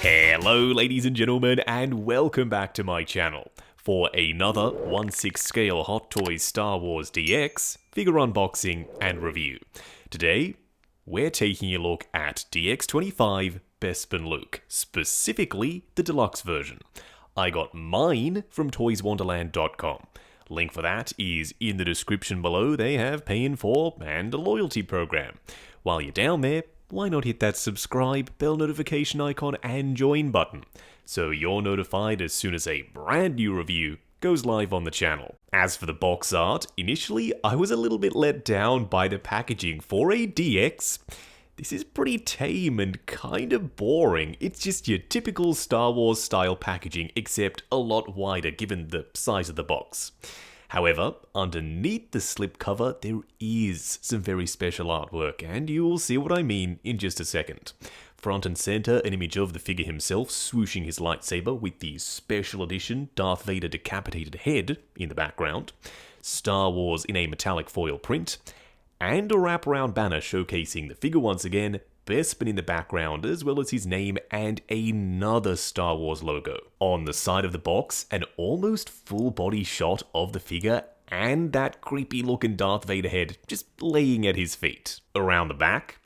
Hello ladies and gentlemen, and welcome back to my channel for another 1/6 scale Hot Toys Star Wars DX figure unboxing and review. Today, we're taking a look at DX25 Bespin Luke, specifically the deluxe version. I got mine from toyswonderland.com. Link for that is in the description below. They have Pay in 4 and a loyalty program. While you're down there, why not hit that subscribe, bell notification icon, and join button, so you're notified as soon as a brand new review goes live on the channel. As for the box art, initially I was a little bit let down by the packaging for a DX. This is pretty tame and kind of boring. It's just your typical Star Wars style packaging, except a lot wider given the size of the box. However, underneath the slipcover, there is some very special artwork, and you will see what I mean in just a second. Front and center, an image of the figure himself swooshing his lightsaber with the special edition Darth Vader decapitated head in the background, Star Wars in a metallic foil print, and a wraparound banner showcasing the figure once again, Bespin in the background, as well as his name and another Star Wars logo. On the side of the box, an almost full body shot of the figure and that creepy looking Darth Vader head just laying at his feet. Around the back,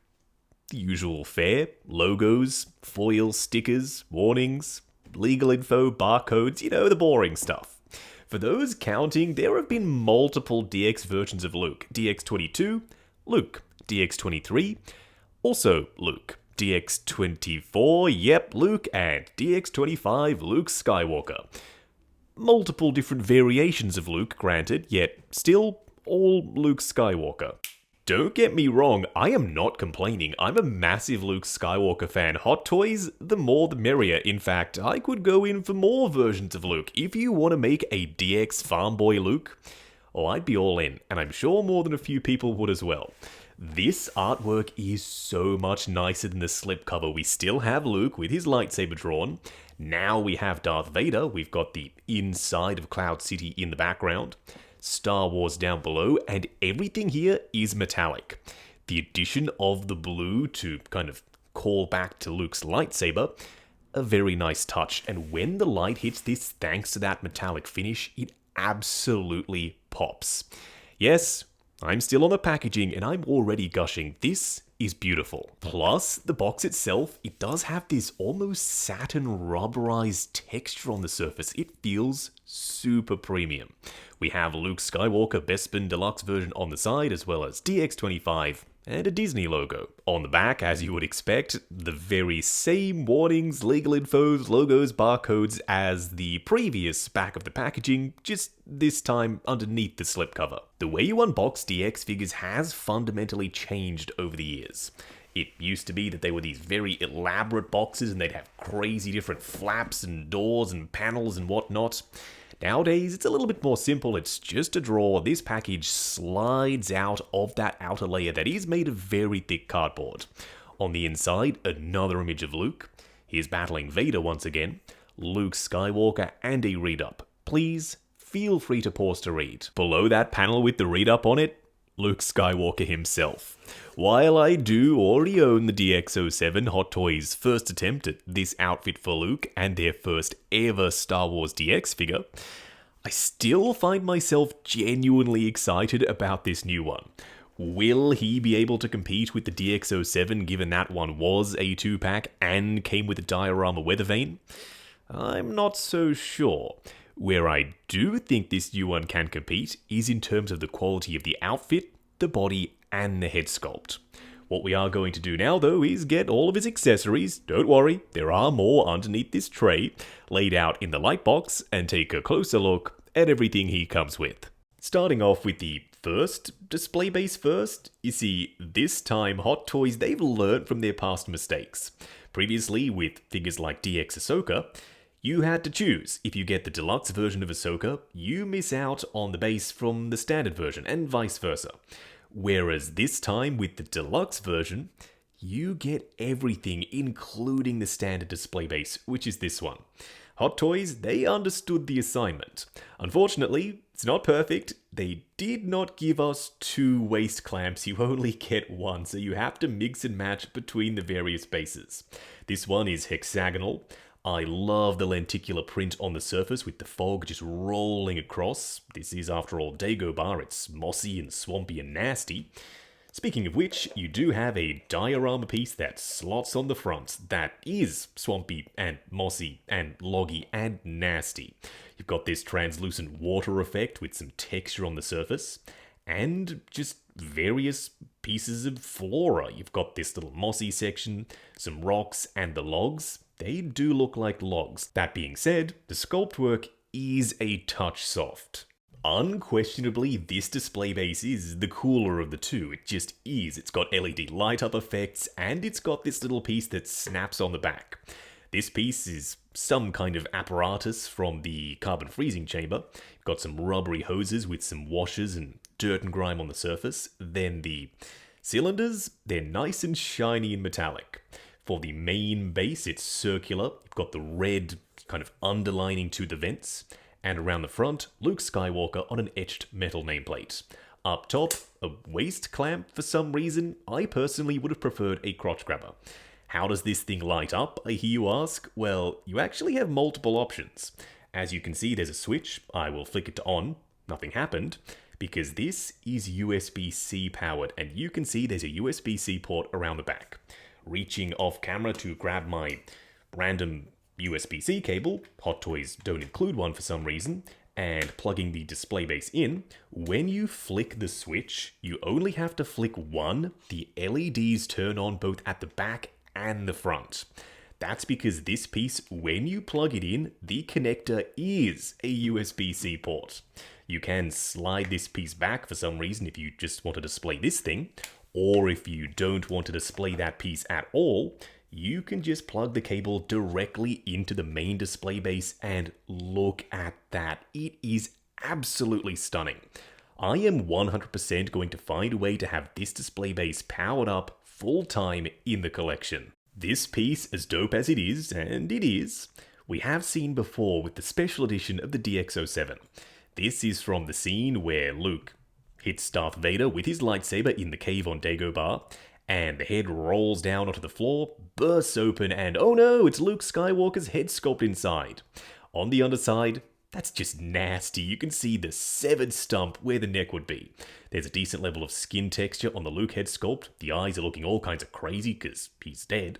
the usual fare, logos, foil stickers, warnings, legal info, barcodes, you know, the boring stuff. For those counting, there have been multiple DX versions of Luke. DX22, Luke, DX23, also Luke, DX24, yep, Luke, and DX25, Luke Skywalker. Multiple different variations of Luke, granted, yet still all Luke Skywalker. Don't get me wrong, I am not complaining. I'm a massive Luke Skywalker fan. Hot Toys, the more the merrier. In fact, I could go in for more versions of Luke. If you want to make a DX farm boy Luke, oh, I'd be all in, and I'm sure more than a few people would as well. This artwork is so much nicer than the slipcover. We still have Luke with his lightsaber drawn. Now we have Darth Vader. We've got the inside of Cloud City in the background, Star Wars down below, and everything here is metallic. The addition of the blue to kind of call back to Luke's lightsaber, a very nice touch. And when the light hits this, thanks to that metallic finish, it absolutely pops. Yes, I'm still on the packaging and I'm already gushing. This is beautiful. Plus, the box itself, it does have this almost satin rubberized texture on the surface. It feels super premium. We have Luke Skywalker Bespin Deluxe version on the side, as well as DX25 and a Disney logo. On the back, as you would expect, the very same warnings, legal infos, logos, barcodes as the previous back of the packaging, just this time underneath the slipcover. The way you unbox DX figures has fundamentally changed over the years. It used to be that they were these very elaborate boxes and they'd have crazy different flaps and doors and panels and whatnot. Nowadays, it's a little bit more simple. It's just a drawer. This package slides out of that outer layer that is made of very thick cardboard. On the inside, another image of Luke. He's battling Vader once again, Luke Skywalker, and a read-up. Please feel free to pause to read. Below that panel with the read-up on it, Luke Skywalker himself. While I do already own the DX07, Hot Toys' first attempt at this outfit for Luke and their first ever Star Wars DX figure, I still find myself genuinely excited about this new one. Will he be able to compete with the DX07 given that one was a 2-pack and came with a diorama weather vane? I'm not so sure. Where I do think this new one can compete is in terms of the quality of the outfit, the body, and the head sculpt. What we are going to do now, though, is get all of his accessories, don't worry, there are more underneath this tray, laid out in the light box, and take a closer look at everything he comes with. Starting off with the first display base first, you see, this time Hot Toys, they've learned from their past mistakes. Previously, with figures like DX Ahsoka, you had to choose. If you get the deluxe version of Ahsoka, you miss out on the base from the standard version, and vice versa. Whereas this time, with the deluxe version, you get everything, including the standard display base, which is this one. Hot Toys, they understood the assignment. Unfortunately, It's not perfect. They did not give us 2 waist clamps, you only get 1, so you have to mix and match between the various bases. This one is hexagonal. I love the lenticular print on the surface with the fog just rolling across. This is, after all, Dagobah. It's mossy and swampy and nasty. Speaking of which, you do have a diorama piece that slots on the front that is swampy and mossy and loggy and nasty. You've got this translucent water effect with some texture on the surface, and just various pieces of flora. You've got this little mossy section, some rocks, and the logs. They do look like logs. That being said, the sculpt work is a touch soft. Unquestionably, this display base is the cooler of the two. It just is. It's got LED light up effects, and it's got this little piece that snaps on the back. This piece is some kind of apparatus from the carbon freezing chamber. You've got some rubbery hoses with some washers and dirt and grime on the surface. Then the cylinders, they're nice and shiny and metallic. For the main base, it's circular. You've got the red kind of underlining to the vents. And around the front, Luke Skywalker on an etched metal nameplate. Up top, a waist clamp for some reason. I personally would have preferred a crotch grabber. How does this thing light up, I hear you ask? Well, you actually have multiple options. As you can see, there's a switch. I will flick it to on. Nothing happened. Because this is USB-C powered, and you can see there's a USB-C port around the back. Reaching off camera to grab my random USB-C cable, Hot Toys don't include one for some reason, and plugging the display base in, when you flick the switch, you only have to flick one. The LEDs turn on both at the back and the front. That's because this piece, when you plug it in, the connector is a USB-C port. You can slide this piece back for some reason if you just want to display this thing, or if you don't want to display that piece at all, you can just plug the cable directly into the main display base, and look at that. It is absolutely stunning. I am 100% going to find a way to have this display base powered up full time in the collection. This piece, as dope as it is, and it is, we have seen before with the special edition of the DX07. This is from the scene where Luke hits Darth Vader with his lightsaber in the cave on Dagobah, and the head rolls down onto the floor, bursts open, and oh no, it's Luke Skywalker's head sculpt inside. On the underside, that's just nasty. You can see the severed stump where the neck would be. There's a decent level of skin texture on the Luke head sculpt. The eyes are looking all kinds of crazy because he's dead.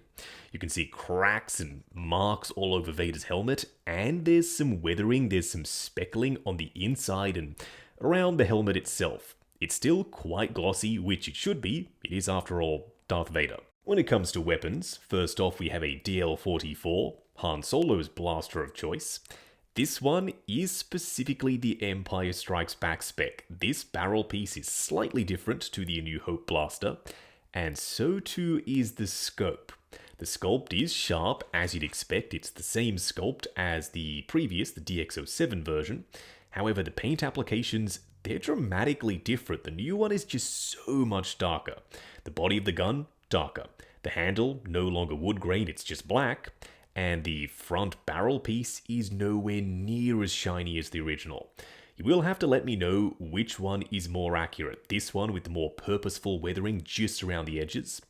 You can see cracks and marks all over Vader's helmet, and there's some weathering, there's some speckling on the inside and around the helmet itself. It's still quite glossy, which it should be. It is, after all, Darth Vader. When it comes to weapons, first off we have a DL-44, Han Solo's blaster of choice. This one is specifically the Empire Strikes Back spec. This barrel piece is slightly different to the A New Hope blaster, and so too is the scope. The sculpt is sharp, as you'd expect. It's the same sculpt as the previous, the DX07 version. However, the paint applications, they're dramatically different. The new one is just so much darker. The body of the gun, darker. The handle, no longer wood grain, it's just black. And the front barrel piece is nowhere near as shiny as the original. You will have to let me know which one is more accurate. This one with the more purposeful weathering just around the edges,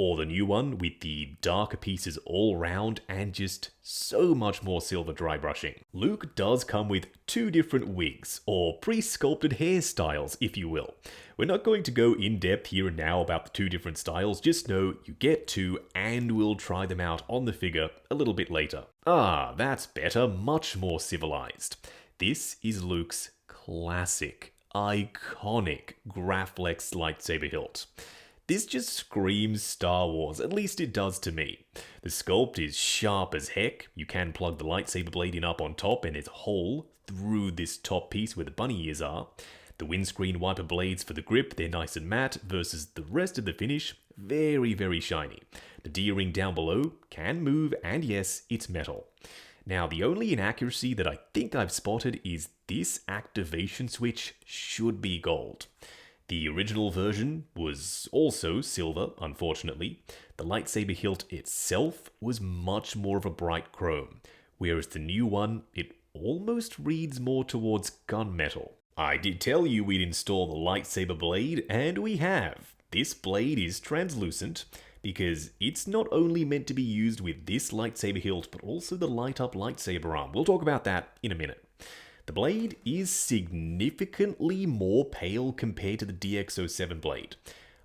or the new one with the darker pieces all round and just so much more silver dry brushing. Luke does come with 2 different wigs, or pre-sculpted hairstyles, if you will. We're not going to go in depth here and now about the 2 different styles, just know you get 2 and we'll try them out on the figure a little bit later. Ah, that's better, much more civilized. This is Luke's classic, iconic Graflex lightsaber hilt. This just screams Star Wars, at least it does to me. The sculpt is sharp as heck. You can plug the lightsaber blade in up on top and there's a hole through this top piece where the bunny ears are. The windscreen wiper blades for the grip, they're nice and matte, versus the rest of the finish, very, very shiny. The D-ring down below can move, and yes, it's metal. Now, the only inaccuracy that I think I've spotted is this activation switch should be gold. The original version was also silver, unfortunately. The lightsaber hilt itself was much more of a bright chrome, whereas the new one, it almost reads more towards gunmetal. I did tell you we'd install the lightsaber blade, and we have. This blade is translucent because it's not only meant to be used with this lightsaber hilt, but also the light-up lightsaber arm. We'll talk about that in a minute. The blade is significantly more pale compared to the DX07 blade.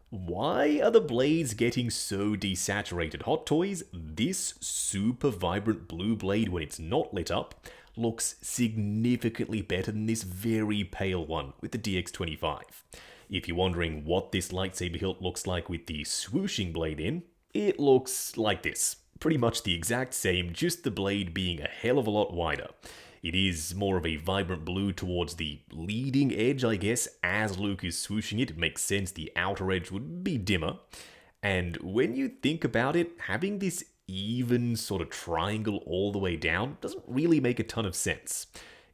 Why are the blades getting so desaturated? Hot Toys, this super vibrant blue blade, when it's not lit up, looks significantly better than this very pale one with the DX25. If you're wondering what this lightsaber hilt looks like with the swooshing blade in, it looks like this. Pretty much the exact same, just the blade being a hell of a lot wider. It is more of a vibrant blue towards the leading edge, I guess. As Luke is swooshing it, it makes sense the outer edge would be dimmer. And when you think about it, having this even sort of triangle all the way down doesn't really make a ton of sense.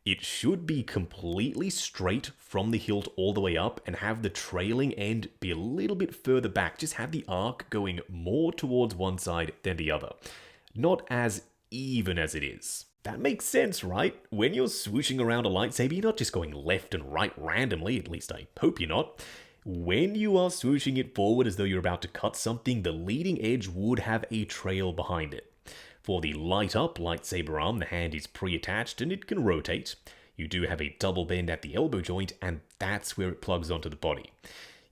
It should be completely straight from the hilt all the way up and have the trailing end be a little bit further back. Just have the arc going more towards one side than the other. Not as even as it is. That makes sense, right? When you're swooshing around a lightsaber, you're not just going left and right randomly, at least I hope you're not. When you are swooshing it forward as though you're about to cut something, the leading edge would have a trail behind it. For the light-up lightsaber arm, the hand is pre-attached and it can rotate. You do have a double bend at the elbow joint, and that's where it plugs onto the body.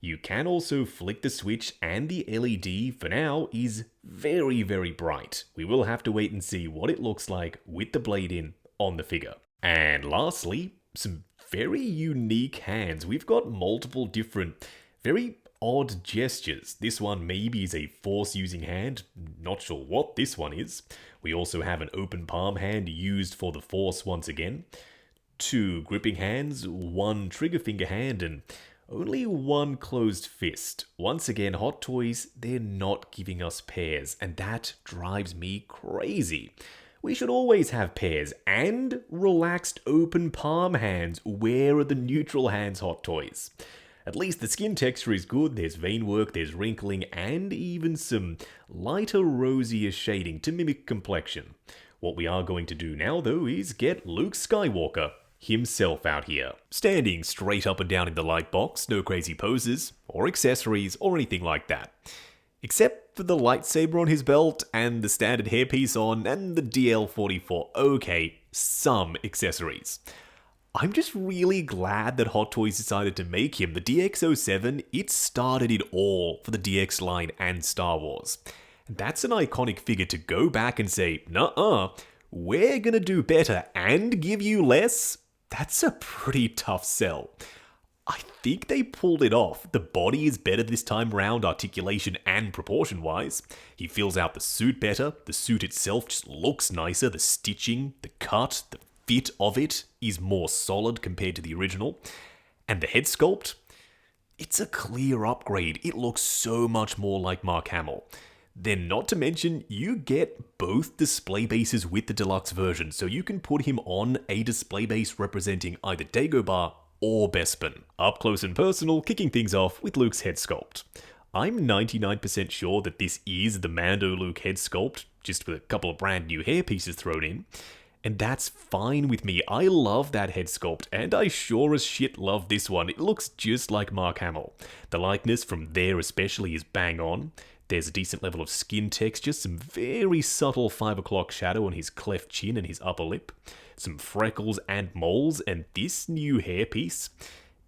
You can also flick the switch, and the LED, for now, is very, very bright. We will have to wait and see what it looks like with the blade in on the figure. And lastly, some very unique hands. We've got multiple different, very odd gestures. This one maybe is a force-using hand. Not sure what this one is. We also have an open palm hand used for the force once again. 2 gripping hands, 1 trigger finger hand, and only 1 closed fist. Once again, Hot Toys, they're not giving us pairs, and that drives me crazy. We should always have pairs and relaxed open palm hands. Where are the neutral hands, Hot Toys? At least the skin texture is good, there's vein work, there's wrinkling, and even some lighter rosier shading to mimic complexion. What we are going to do now, though, is get Luke Skywalker himself out here. Standing straight up and down in the light box, no crazy poses, or accessories, or anything like that. Except for the lightsaber on his belt, and the standard hairpiece on, and the DL44. Okay, some accessories. I'm just really glad that Hot Toys decided to make him. The DX07, it started it all for the DX line and Star Wars. That's an iconic figure to go back and say, nuh-uh, we're gonna do better and give you less? That's a pretty tough sell. I think they pulled it off. The body is better this time round, articulation and proportion-wise. He fills out the suit better. The suit itself just looks nicer. The stitching, the cut, the fit of it is more solid compared to the original. And the head sculpt? It's a clear upgrade. It looks so much more like Mark Hamill. Then not to mention, you get both display bases with the deluxe version, so you can put him on a display base representing either Dagobah or Bespin. Up close and personal, kicking things off with Luke's head sculpt. I'm 99% sure that this is the Mando Luke head sculpt, just with a couple of brand new hair pieces thrown in. And that's fine with me. I love that head sculpt, and I sure as shit love this one. It looks just like Mark Hamill. The likeness from there especially is bang on. There's a decent level of skin texture, some very subtle 5 o'clock shadow on his cleft chin and his upper lip, some freckles and moles, and this new hairpiece,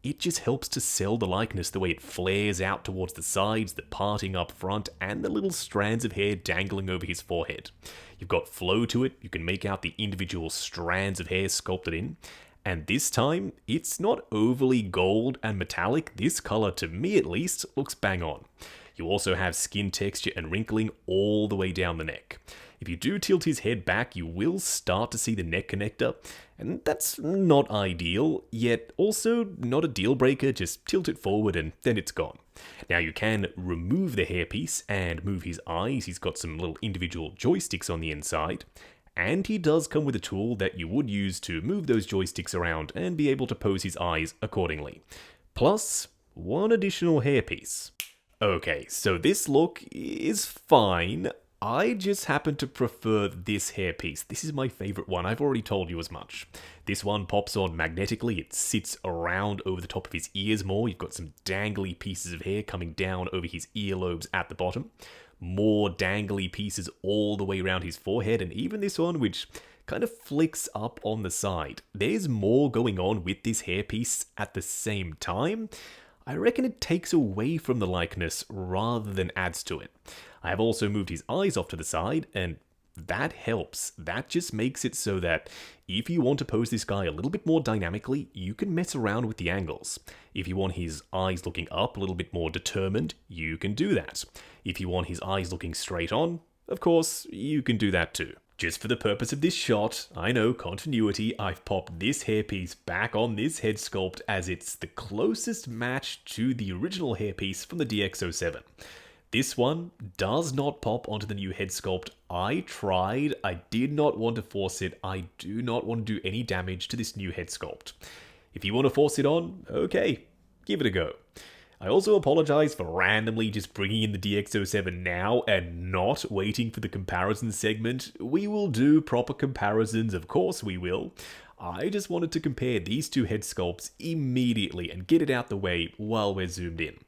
it just helps to sell the likeness the way it flares out towards the sides, the parting up front, and the little strands of hair dangling over his forehead. You've got flow to it, you can make out the individual strands of hair sculpted in, and this time, it's not overly gold and metallic. This color, to me at least, looks bang on. You also have skin texture and wrinkling all the way down the neck. If you do tilt his head back, you will start to see the neck connector, and that's not ideal, yet also not a deal breaker. Just tilt it forward and then it's gone. Now you can remove the hairpiece and move his eyes. He's got some little individual joysticks on the inside, and he does come with a tool that you would use to move those joysticks around and be able to pose his eyes accordingly. Plus, one additional hairpiece. Okay, so this look is fine. I just happen to prefer this hairpiece. This is my favorite one. I've already told you as much. This one pops on magnetically. It sits around over the top of his ears more. You've got some dangly pieces of hair coming down over his earlobes at the bottom. More dangly pieces all the way around his forehead. And even this one, which kind of flicks up on the side. There's more going on with this hairpiece at the same time. I reckon it takes away from the likeness rather than adds to it. I have also moved his eyes off to the side, and that helps. That just makes it so that if you want to pose this guy a little bit more dynamically, you can mess around with the angles. If you want his eyes looking up a little bit more determined, you can do that. If you want his eyes looking straight on, of course, you can do that too. Just for the purpose of this shot, I know, continuity, I've popped this hairpiece back on this head sculpt as it's the closest match to the original hairpiece from the DX07. This one does not pop onto the new head sculpt. I tried, I did not want to force it, I do not want to do any damage to this new head sculpt. If you want to force it on, okay, give it a go. I also apologize for randomly just bringing in the DX07 now and not waiting for the comparison segment. We will do proper comparisons, of course we will. I just wanted to compare these two head sculpts immediately and get it out the way while we're zoomed in.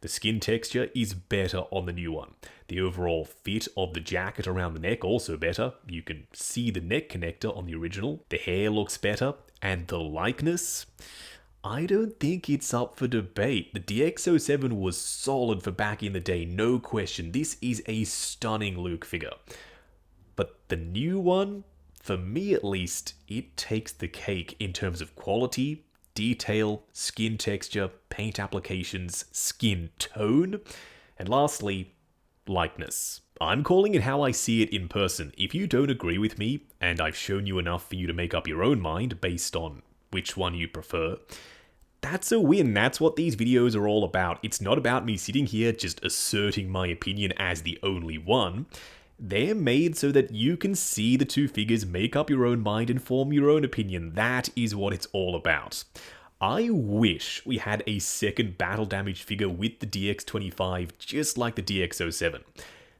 The skin texture is better on the new one. The overall fit of the jacket around the neck also better. You can see the neck connector on the original. The hair looks better, and the likeness, I don't think it's up for debate. The DX07 was solid for back in the day, no question. This is a stunning Luke figure. But the new one, for me at least, it takes the cake in terms of quality, detail, skin texture, paint applications, skin tone, and lastly, likeness. I'm calling it how I see it in person. If you don't agree with me, and I've shown you enough for you to make up your own mind based on which one you prefer, that's a win. That's what these videos are all about. It's not about me sitting here just asserting my opinion as the only one. They're made so that you can see the two figures, make up your own mind, and form your own opinion. That is what it's all about. I wish we had a second battle damage figure with the DX25, just like the DX07.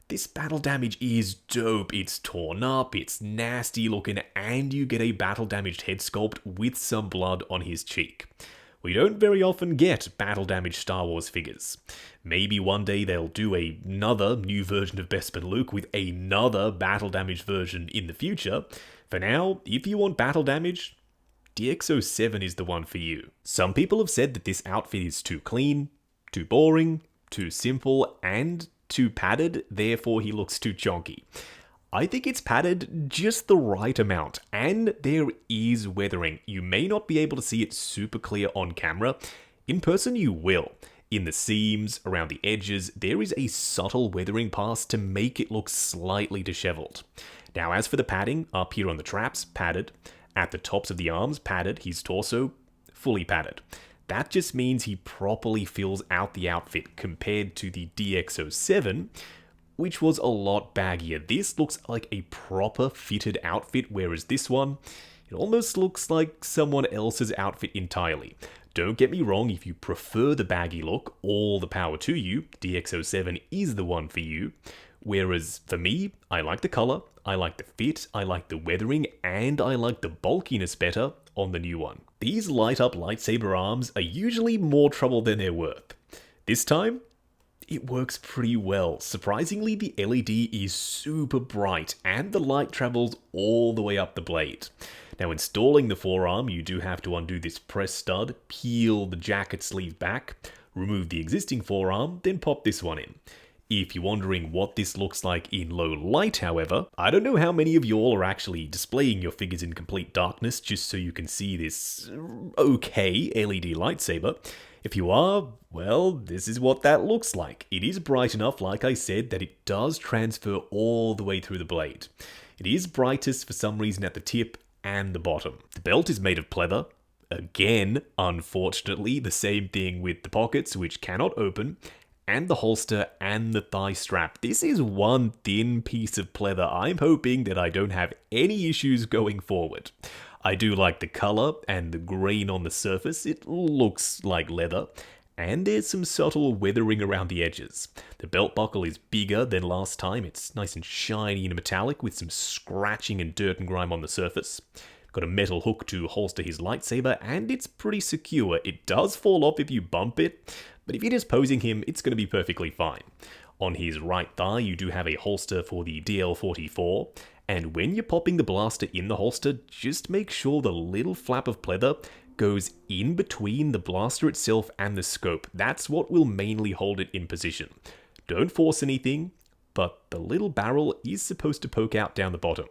This battle damage is dope. It's torn up, it's nasty looking, and you get a battle damaged head sculpt with some blood on his cheek. We don't very often get battle damaged Star Wars figures. Maybe one day they'll do another new version of Bespin Luke with another battle damaged version in the future. For now, if you want battle damage, DX07 is the one for you. Some people have said that this outfit is too clean, too boring, too simple, and too padded, therefore he looks too chonky. I think it's padded just the right amount, and there is weathering. You may not be able to see it super clear on camera. In person, you will. In the seams, around the edges, there is a subtle weathering pass to make it look slightly disheveled. Now, as for the padding, up here on the traps, padded. At the tops of the arms, padded. His torso, fully padded. That just means he properly fills out the outfit compared to the DX07, which was a lot baggier. This looks like a proper fitted outfit, whereas this one, it almost looks like someone else's outfit entirely. Don't get me wrong, if you prefer the baggy look, all the power to you, DX07 is the one for you. Whereas for me, I like the color, I like the fit, I like the weathering, and I like the bulkiness better on the new one. These light up lightsaber arms are usually more trouble than they're worth. This time, it works pretty well. Surprisingly, the LED is super bright and the light travels all the way up the blade. Now, installing the forearm, you do have to undo this press stud, peel the jacket sleeve back, remove the existing forearm, then pop this one in. If you're wondering what this looks like in low light, however, I don't know how many of y'all are actually displaying your figures in complete darkness just so you can see this okay LED lightsaber. If you are, well, this is what that looks like. It is bright enough, like I said, that it does transfer all the way through the blade. It is brightest for some reason at the tip and the bottom. The belt is made of pleather. Again, unfortunately, the same thing with the pockets, which cannot open, and the holster and the thigh strap. This is one thin piece of pleather. I'm hoping that I don't have any issues going forward. I do like the color and the grain on the surface. It looks like leather. and there's some subtle weathering around the edges. The belt buckle is bigger than last time. It's nice and shiny and metallic with some scratching and dirt and grime on the surface. Got a metal hook to holster his lightsaber, and it's pretty secure. It does fall off if you bump it, but if you're just posing him, it's going to be perfectly fine. On his right thigh, you do have a holster for the DL44, and when you're popping the blaster in the holster, just make sure the little flap of pleather goes in between the blaster itself and the scope. That's what will mainly hold it in position. Don't force anything, but the little barrel is supposed to poke out down the bottom.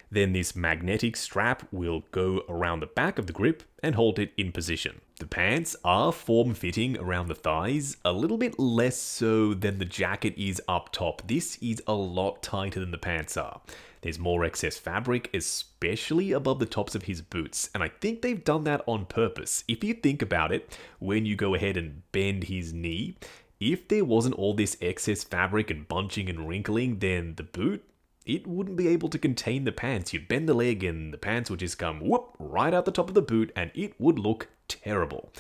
Then this magnetic strap will go around the back of the grip and hold it in position. The pants are form-fitting around the thighs, a little bit less so than the jacket is up top. This is a lot tighter than the pants are. There's more excess fabric, especially above the tops of his boots, and I think they've done that on purpose. If you think about it, when you go ahead and bend his knee, if there wasn't all this excess fabric and bunching and wrinkling, then the boot, it wouldn't be able to contain the pants. You'd bend the leg and the pants would just come whoop right out the top of the boot, and it would look terrible.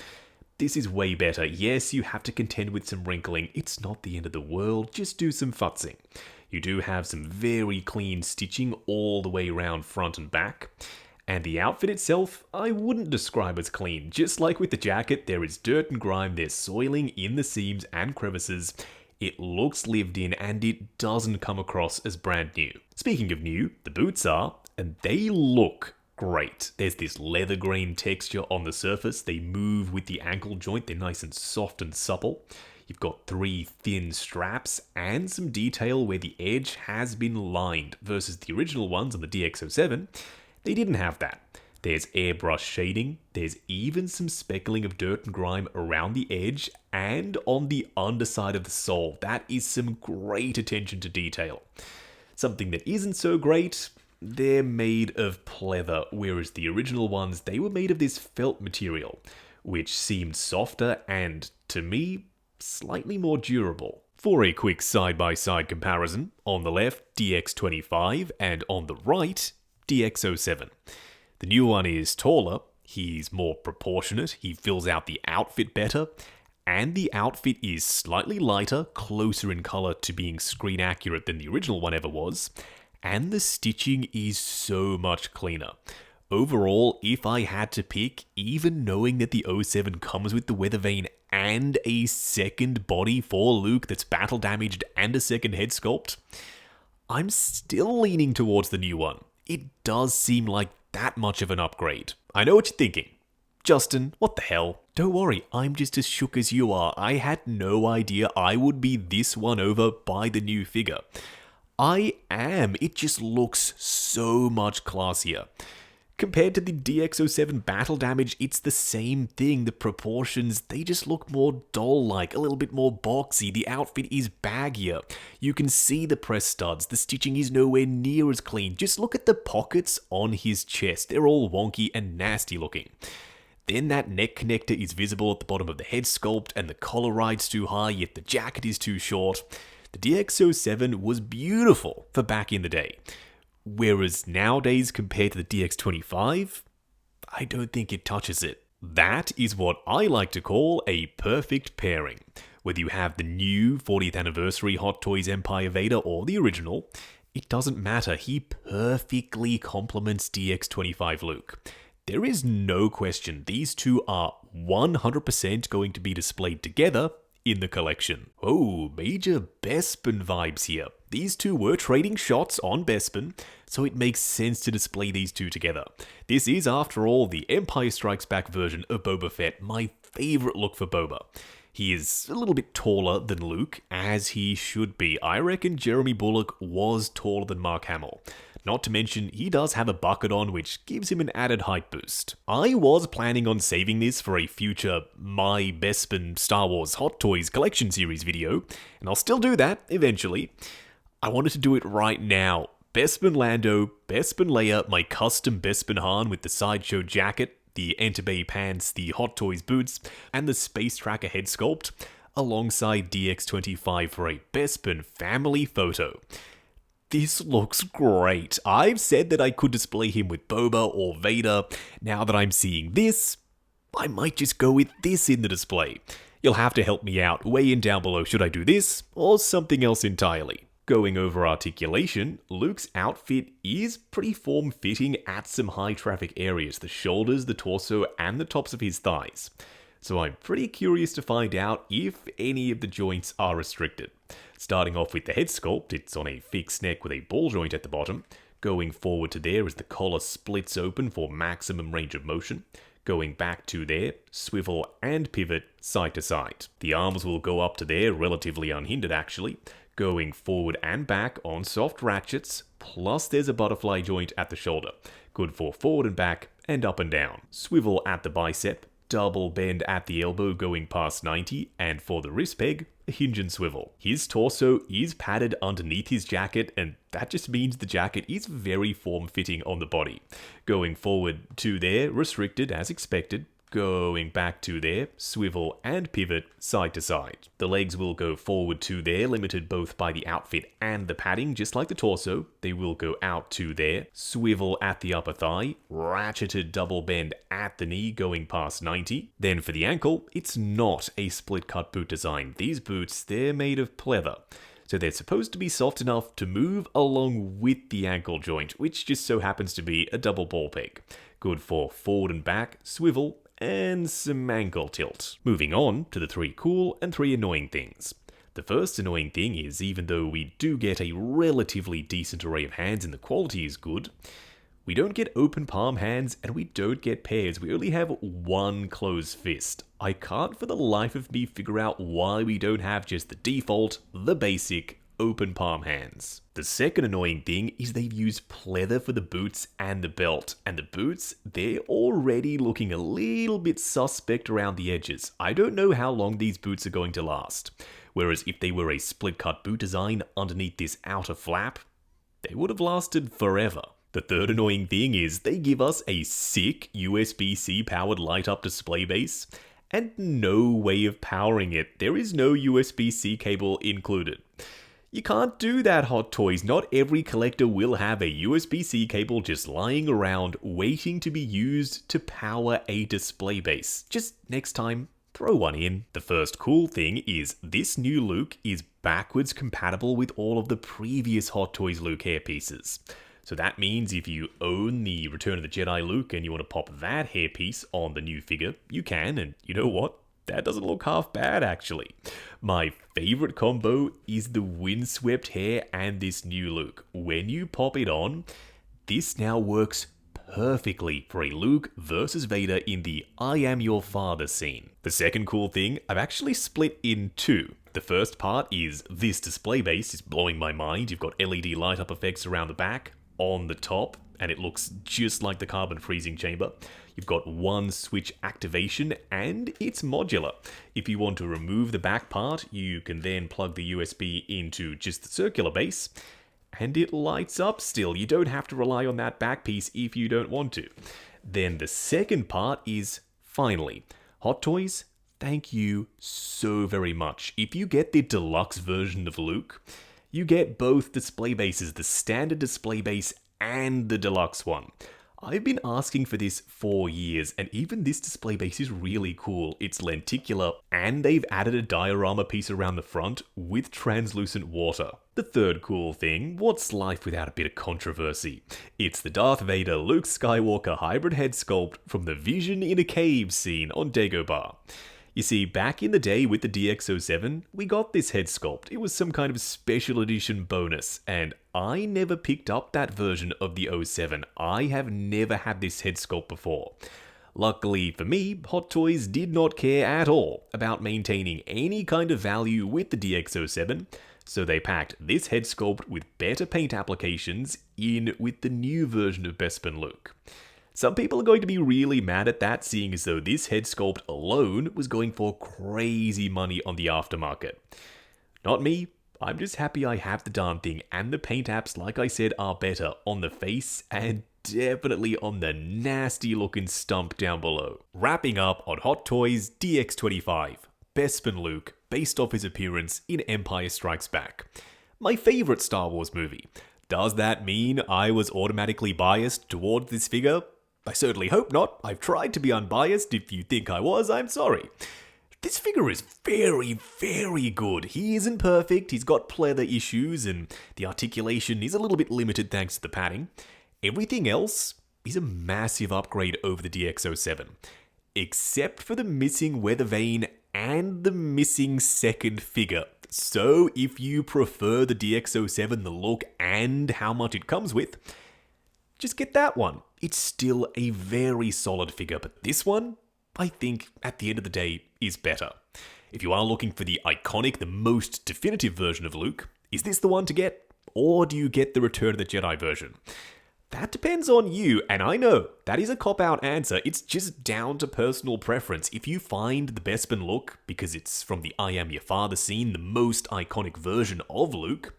This is way better. Yes, you have to contend with some wrinkling. It's not the end of the world. Just do some futzing. You do have some very clean stitching all the way around front and back. And the outfit itself, I wouldn't describe as clean. Just like with the jacket, there is dirt and grime, there's soiling in the seams and crevices. It looks lived in, and it doesn't come across as brand new. Speaking of new, the boots are, and they look great. There's this leather grain texture on the surface. They move with the ankle joint. They're nice and soft and supple. You've got 3 thin straps and some detail where the edge has been lined versus the original ones on the DX07. They didn't have that. There's airbrush shading. There's even some speckling of dirt and grime around the edge and on the underside of the sole. That is some great attention to detail. Something that isn't so great, they're made of pleather, whereas the original ones, they were made of this felt material, which seemed softer and, to me, slightly more durable. For a quick side-by-side comparison, on the left, DX25, and on the right, DX07. The new one is taller, he's more proportionate, he fills out the outfit better, and the outfit is slightly lighter, closer in color to being screen accurate than the original one ever was, and the stitching is so much cleaner. Overall, if I had to pick, even knowing that the 07 comes with the weather vane and a second body for Luke that's battle damaged and a second head sculpt, I'm still leaning towards the new one. It does seem like that much of an upgrade. I know what you're thinking. Justin, what the hell? Don't worry, I'm just as shook as you are. I had no idea I would be this won over by the new figure. I am. It just looks so much classier. Compared to the DX07 battle damage, it's the same thing. The proportions, they just look more doll-like, a little bit more boxy. The outfit is baggier. You can see the press studs. The stitching is nowhere near as clean. Just look at the pockets on his chest. They're all wonky and nasty looking. Then that neck connector is visible at the bottom of the head sculpt, and the collar ride's too high, yet the jacket is too short. The DX07 was beautiful for back in the day. Whereas nowadays, compared to the DX25, I don't think it touches it. That is what I like to call a perfect pairing. Whether you have the new 40th anniversary Hot Toys Empire Vader or the original, it doesn't matter. He perfectly complements DX25 Luke. There is no question these two are 100% going to be displayed together in the collection. Oh, major Bespin vibes here. These two were trading shots on Bespin, so it makes sense to display these two together. This is, after all, the Empire Strikes Back version of Boba Fett, my favourite look for Boba. He is a little bit taller than Luke, as he should be. I reckon Jeremy Bulloch was taller than Mark Hamill. Not to mention, he does have a bucket on, which gives him an added height boost. I was planning on saving this for a future My Bespin Star Wars Hot Toys Collection Series video, and I'll still do that eventually. I wanted to do it right now. Bespin Lando, Bespin Leia, my custom Bespin Han with the sideshow jacket, the Entebbe pants, the Hot Toys boots, and the Space Tracker head sculpt, alongside DX25 for a Bespin family photo. This looks great. I've said that I could display him with Boba or Vader. Now that I'm seeing this, I might just go with this in the display. You'll have to help me out, weigh in down below, should I do this or something else entirely? Going over articulation, Luke's outfit is pretty form-fitting at some high-traffic areas, the shoulders, the torso, and the tops of his thighs. So I'm pretty curious to find out if any of the joints are restricted. Starting off with the head sculpt, it's on a fixed neck with a ball joint at the bottom. Going forward to there as the collar splits open for maximum range of motion. Going back to there, swivel and pivot side to side. The arms will go up to there relatively unhindered actually. Going forward and back on soft ratchets, plus there's a butterfly joint at the shoulder. Good for forward and back and up and down. Swivel at the bicep, double bend at the elbow going past 90, and for the wrist peg, a hinge and swivel. His torso is padded underneath his jacket, and that just means the jacket is very form-fitting on the body. Going forward to there, restricted as expected. Going back to there, swivel and pivot side to side. The legs will go forward to there, limited both by the outfit and the padding, just like the torso. They will go out to there, swivel at the upper thigh, ratcheted double bend at the knee going past 90. Then for the ankle, it's not a split cut boot design. These boots, they're made of pleather. So they're supposed to be soft enough to move along with the ankle joint, which just so happens to be a double ball peg. Good for forward and back, swivel, and some ankle tilt. Moving on to the 3 cool and 3 annoying things. The first annoying thing is, even though we do get a relatively decent array of hands and the quality is good, we don't get open palm hands and we don't get pairs. We only have one closed fist. I can't for the life of me figure out why we don't have just the default, the basic, open palm hands. The second annoying thing is they've used pleather for the boots and the belt. And the boots, they're already looking a little bit suspect around the edges. I don't know how long these boots are going to last. Whereas if they were a split cut boot design underneath this outer flap, they would have lasted forever. The third annoying thing is they give us a sick USB-C powered light up display base and no way of powering it. There is no USB-C cable included. You can't do that, Hot Toys. Not every collector will have a USB-C cable just lying around waiting to be used to power a display base. Just next time, throw one in. The first cool thing is this new Luke is backwards compatible with all of the previous Hot Toys Luke hairpieces. So that means if you own the Return of the Jedi Luke and you want to pop that hairpiece on the new figure, you can, and you know what? That doesn't look half bad, actually. My favorite combo is the windswept hair and this new Luke. When you pop it on, this now works perfectly for a Luke versus Vader in the I am your father scene. The second cool thing, I've actually split in 2. The first part is this display base is blowing my mind. You've got LED light up effects around the back, on the top, and it looks just like the carbon freezing chamber. You've got one switch activation and it's modular. If you want to remove the back part, you can then plug the USB into just the circular base and it lights up still. You don't have to rely on that back piece if you don't want to. Then the second part is, finally, Hot Toys, thank you so very much. If you get the deluxe version of Luke, you get both display bases, the standard display base and the deluxe one. I've been asking for this for years, and even this display base is really cool. It's lenticular, and they've added a diorama piece around the front with translucent water. The third cool thing, what's life without a bit of controversy? It's the Darth Vader Luke Skywalker hybrid head sculpt from the Vision in a Cave scene on Dagobah. You see, back in the day with the DX07, we got this head sculpt. It was some kind of special edition bonus, and I never picked up that version of the 07. I have never had this head sculpt before. Luckily for me, Hot Toys did not care at all about maintaining any kind of value with the DX07, so they packed this head sculpt with better paint applications in with the new version of Bespin Luke. Some people are going to be really mad at that, seeing as though this head sculpt alone was going for crazy money on the aftermarket. Not me. I'm just happy I have the darn thing, and the paint apps, like I said, are better on the face and definitely on the nasty looking stump down below. Wrapping up on Hot Toys DX25, Bespin Luke, based off his appearance in Empire Strikes Back. My favorite Star Wars movie. Does that mean I was automatically biased towards this figure? I certainly hope not. I've tried to be unbiased. If you think I was, I'm sorry. this figure is very, very good. He isn't perfect, he's got pleather issues, and the articulation is a little bit limited thanks to the padding. Everything else is a massive upgrade over the DX07, except for the missing weather vane and the missing second figure. So if you prefer the DX07, the look and how much it comes with, just get that one. It's still a very solid figure, but this one, I think, at the end of the day, is better. If you are looking for the iconic, the most definitive version of Luke, is this the one to get? Or do you get the Return of the Jedi version? That depends on you, and I know that is a cop-out answer. It's just down to personal preference. If you find the Bespin look, because it's from the I Am Your Father scene, the most iconic version of Luke,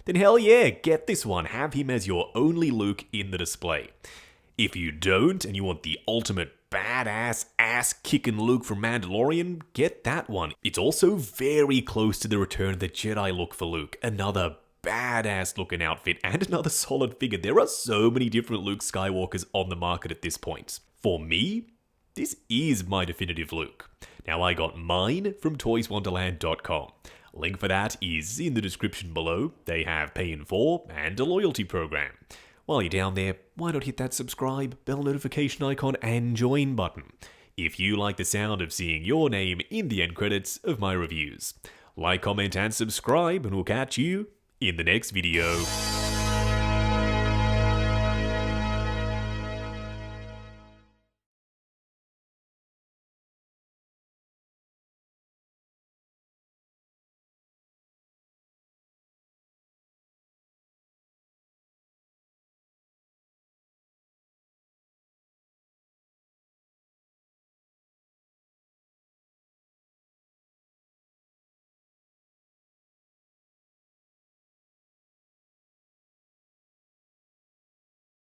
then hell yeah, get this one. Have him as your only Luke in the display. If you don't, and you want the ultimate badass ass-kicking Luke from Mandalorian, get that one. It's also very close to the Return of the Jedi look for Luke. Another badass looking outfit and another solid figure. There are so many different Luke Skywalkers on the market at this point. For me, this is my definitive Luke. Now, I got mine from toyswonderland.com. Link for that is in the description below. They have Pay in 4 and a loyalty program. While you're down there, why not hit that subscribe, bell notification icon, and join button if you like the sound of seeing your name in the end credits of my reviews. Like, comment, and subscribe, and we'll catch you in the next video.